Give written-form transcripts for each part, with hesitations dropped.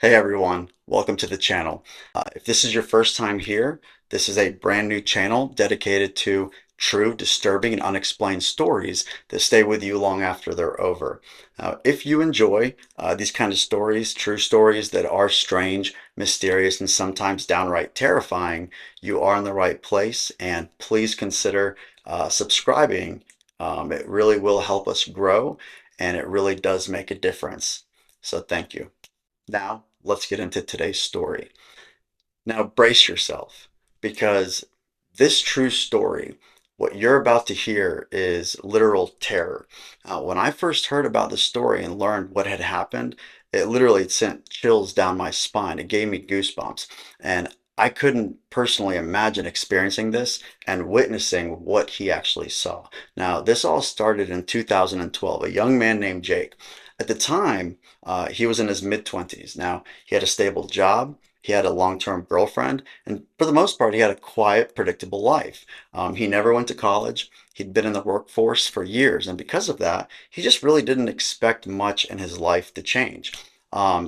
Hey everyone, welcome to the channel. If this is your first time here, this is a brand new channel dedicated to true, disturbing, and unexplained stories that stay with you long after they're over. If you enjoy these kind of stories, true stories that are strange, mysterious, and sometimes downright terrifying, you are in the right place, and please consider subscribing. It really will help us grow, and it really does make a difference. So thank you. Now, let's get into today's story. Now, brace yourself because this true story, what you're about to hear, is literal terror. When I first heard about the story and learned what had happened, it literally sent chills down my spine. It gave me goosebumps. And I couldn't personally imagine experiencing this and witnessing what he actually saw. Now, this all started in 2012. A young man named Jake. At the time, he was in his mid-20s. Now, he had a stable job. He had a long-term girlfriend, and for the most part, he had a quiet, predictable life. He never went to college. He'd been in the workforce for years, and because of that, he just really didn't expect much in his life to change.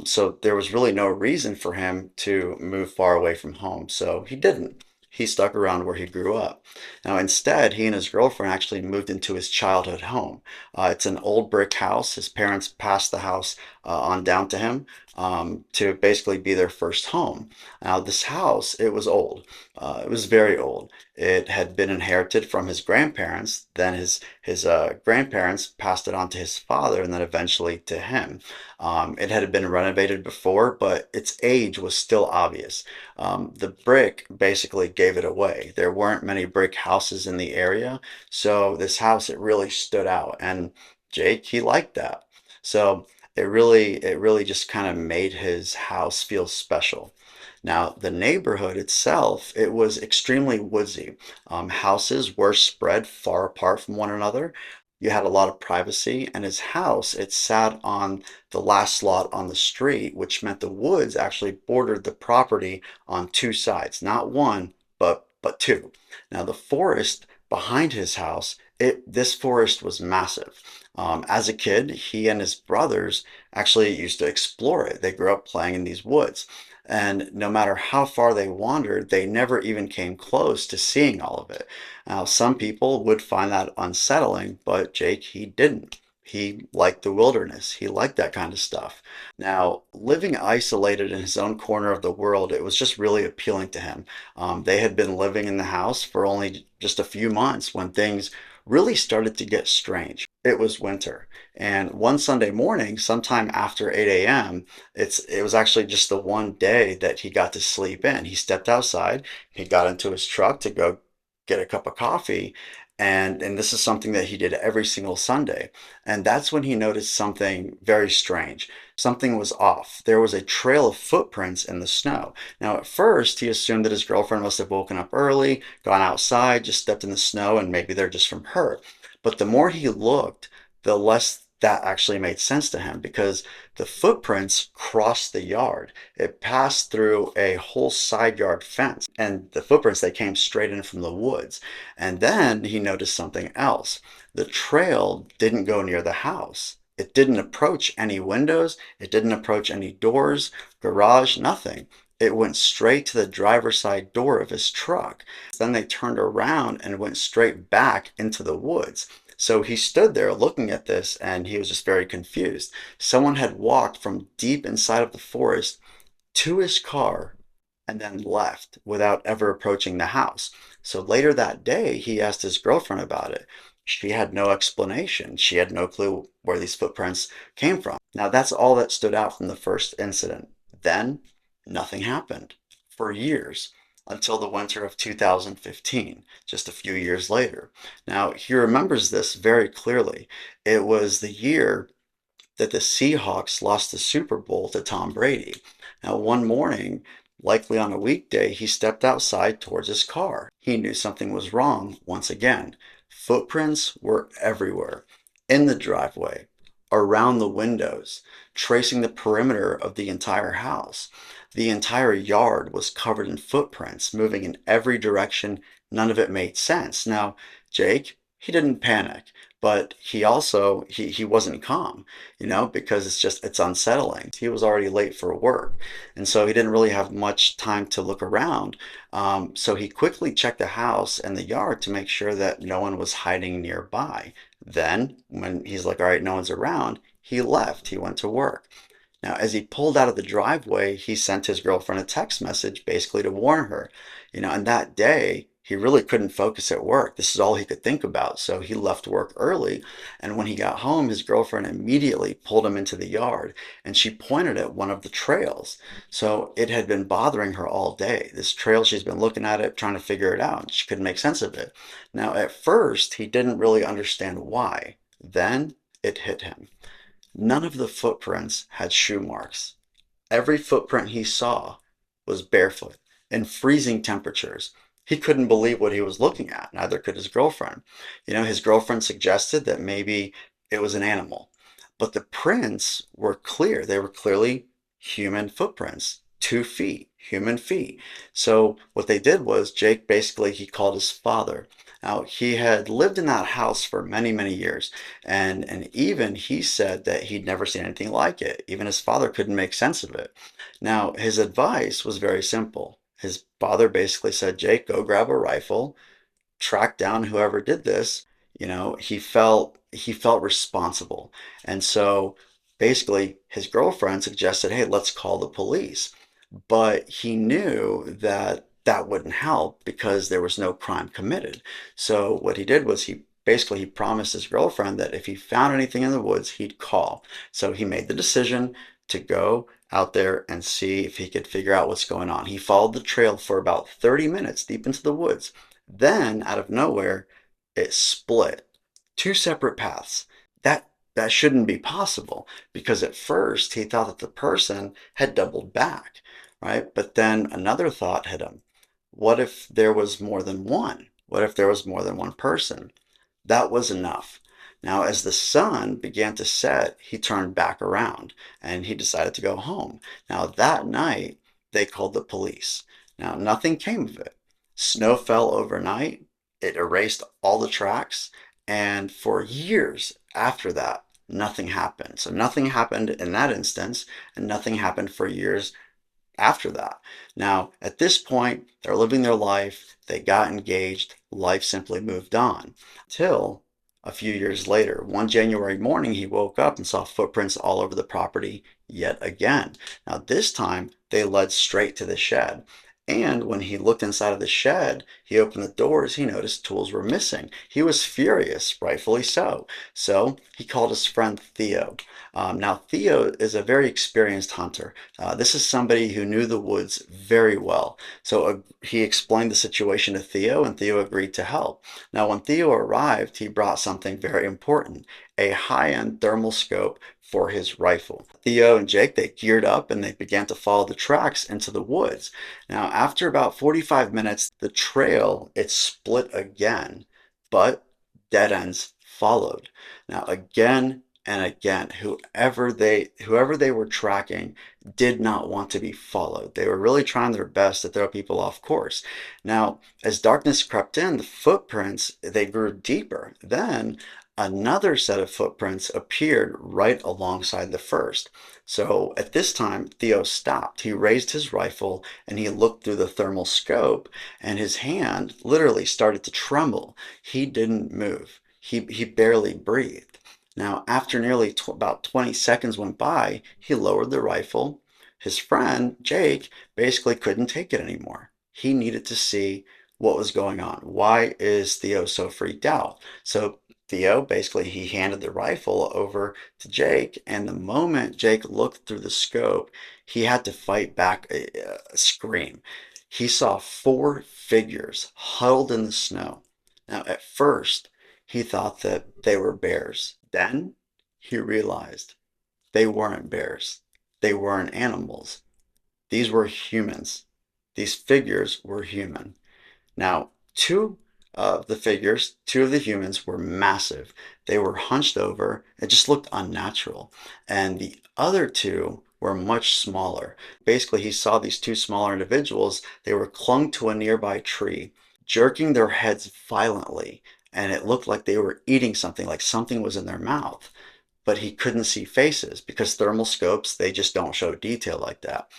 So there was really no reason for him to move far away from home. So he didn't. He stuck around where he grew up. Now, instead, he and his girlfriend actually moved into his childhood home. It's an old brick house. His parents passed the house on down to him to basically be their first home. Now, this house, it was old. It was very old. It had been inherited from his grandparents. Then his grandparents passed it on to his father, and then eventually to him. It had been renovated before, but its age was still obvious. The brick basically gave it away. There weren't many brick houses in the area, so this house, it really stood out. And Jake, he liked that. So it really just kind of made his house feel special. Now, the neighborhood itself, it was extremely woodsy. Houses were spread far apart from one another. You had a lot of privacy, and his house, it sat on the last lot on the street, which meant the woods actually bordered the property on two sides, not one, but two. Now, the forest behind his house, this forest was massive. As a kid, he and his brothers actually used to explore it. They grew up playing in these woods. And no matter how far they wandered, they never even came close to seeing all of it. Now, some people would find that unsettling, but Jake, he didn't. He liked the wilderness. He liked that kind of stuff. Now, living isolated in his own corner of the world, it was just really appealing to him. They had been living in the house for only just a few months when things really started to get strange. It was winter, and one Sunday morning, sometime after 8 a.m., it was actually just the one day that he got to sleep in. He stepped outside, he got into his truck to go get a cup of coffee, and this is something that he did every single Sunday. And that's when he noticed something very strange. Something was off. There was a trail of footprints in the snow. Now, at first, he assumed that his girlfriend must have woken up early, gone outside, just stepped in the snow, and maybe they're just from her. But the more he looked, the less that actually made sense to him because the footprints crossed the yard. It passed through a whole side yard fence, and the footprints, they came straight in from the woods. And then he noticed something else. The trail didn't go near the house. It didn't approach any windows. It didn't approach any doors, garage, nothing. It went straight to the driver's side door of his truck. Then they turned around and went straight back into the woods. So he stood there looking at this and he was just very confused. Someone had walked from deep inside of the forest to his car and then left without ever approaching the house. So later that day, he asked his girlfriend about it. She had no explanation. She had no clue where these footprints came from. Now, that's all that stood out from the first incident. Then, nothing happened for years until the winter of 2015, just a few years later. Now, he remembers this very clearly. It was the year that the Seahawks lost the Super Bowl to Tom Brady. Now, one morning, likely on a weekday, he stepped outside towards his car. He knew something was wrong once again. Footprints were everywhere, in the driveway, around the windows, tracing the perimeter of the entire house. The entire yard was covered in footprints, moving in every direction. None of it made sense. Now, Jake, He didn't panic, but he wasn't calm, because it's unsettling. He was already late for work, and so he didn't really have much time to look around. So he quickly checked the house and the yard to make sure that no one was hiding nearby. Then, when he's like, all right, no one's around, he left. He went to work. Now, as he pulled out of the driveway, he sent his girlfriend a text message basically to warn her. And that day, he really couldn't focus at work. This is all he could think about. So he left work early. And when he got home, his girlfriend immediately pulled him into the yard and she pointed at one of the trails. So it had been bothering her all day. This trail, she's been looking at it, trying to figure it out. She couldn't make sense of it. Now, at first, he didn't really understand why. Then it hit him. None of the footprints had shoe marks. Every footprint he saw was barefoot in freezing temperatures. He couldn't believe what he was looking at, neither could his girlfriend. His girlfriend suggested that maybe it was an animal, but the prints were clear. They were clearly human footprints, 2 feet, human feet. So what they did was Jake basically he called his father. Now he had lived in that house for many, many years, and even he said that he'd never seen anything like it. Even his father couldn't make sense of it. Now his advice was very simple. His father basically said, Jake, go grab a rifle, track down whoever did this. He felt responsible. And so basically his girlfriend suggested, hey, let's call the police. But he knew that that wouldn't help because there was no crime committed. So what he did was he promised his girlfriend that if he found anything in the woods, he'd call. So he made the decision to go out there and see if he could figure out what's going on. He followed the trail for about 30 minutes deep into the woods. Then, out of nowhere, it split. Two separate paths. That shouldn't be possible because at first he thought that the person had doubled back, right? But then another thought hit him. What if there was more than one? What if there was more than one person? That was enough. Now, as the sun began to set, he turned back around and he decided to go home. Now, that night, they called the police. Now, nothing came of it. Snow fell overnight. It erased all the tracks. And for years after that, nothing happened. So nothing happened in that instance, and nothing happened for years after that. Now, at this point, they're living their life, they got engaged, life simply moved on. Till a few years later, one January morning, he woke up and saw footprints all over the property yet again. Now, this time, they led straight to the shed. And when he looked inside of the shed, he opened the doors, he noticed tools were missing. He was furious, rightfully so. So he called his friend Theo. Now, Theo is a very experienced hunter. This is somebody who knew the woods very well. So he explained the situation to Theo, and Theo agreed to help. Now, when Theo arrived, he brought something very important, a high-end thermal scope for his rifle. Theo and Jake, they geared up and they began to follow the tracks into the woods. Now, after about 45 minutes, the trail, it split again, but dead ends followed. Now, again and again, whoever they were tracking did not want to be followed. They were really trying their best to throw people off course. Now, as darkness crept in, the footprints, they grew deeper. Then another set of footprints appeared right alongside the first. So at this time, Theo stopped. He raised his rifle and he looked through the thermal scope, and his hand literally started to tremble. He didn't move. He barely breathed. Now, after nearly about 20 seconds went by, he lowered the rifle. His friend, Jake, basically couldn't take it anymore. He needed to see what was going on. Why is Theo so freaked out? So Theo, basically, he handed the rifle over to Jake, and the moment Jake looked through the scope, he had to fight back a scream. He saw four figures huddled in the snow. Now, at first, he thought that they were bears. Then he realized they weren't bears. They weren't animals. These were humans. These figures were human. Now, two of the humans were massive. They were hunched over. It just looked unnatural. And the other two were much smaller. Basically, he saw these two smaller individuals. They were clung to a nearby tree, jerking their heads violently and it looked like they were eating something, like something was in their mouth. But he couldn't see faces because thermal scopes, they just don't show detail like that.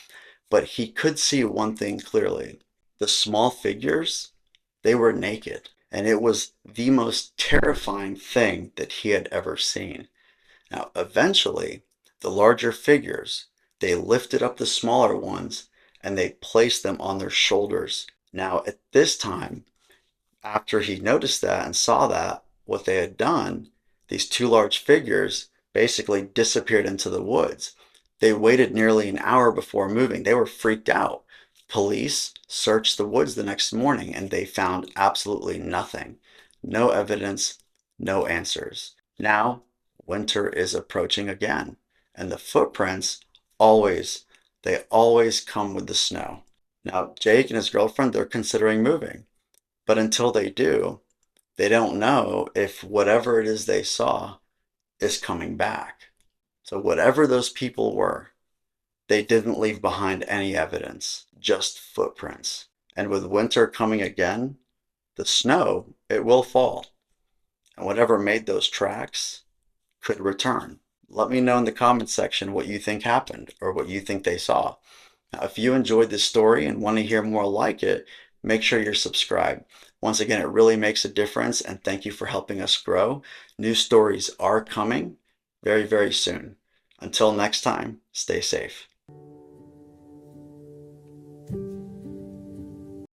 But he could see one thing clearly. The small figures, they were naked, and it was the most terrifying thing that he had ever seen. Now, eventually, the larger figures, they lifted up the smaller ones and they placed them on their shoulders. Now, at this time, after he noticed that and saw that, what they had done, these two large figures basically disappeared into the woods. They waited nearly an hour before moving. They were freaked out. Police searched the woods the next morning and they found absolutely nothing. No evidence, no answers. Now, winter is approaching again, and the footprints always, they always come with the snow. Now, Jake and his girlfriend, they're considering moving. But until they do, they don't know if whatever it is they saw is coming back. So, whatever those people were, they didn't leave behind any evidence, just footprints. And with winter coming again, the snow, it will fall. And whatever made those tracks could return. Let me know in the comments section what you think happened or what you think they saw. Now, if you enjoyed this story and want to hear more like it, make sure you're subscribed. Once again, it really makes a difference, and thank you for helping us grow. New stories are coming very, very soon. Until next time, stay safe.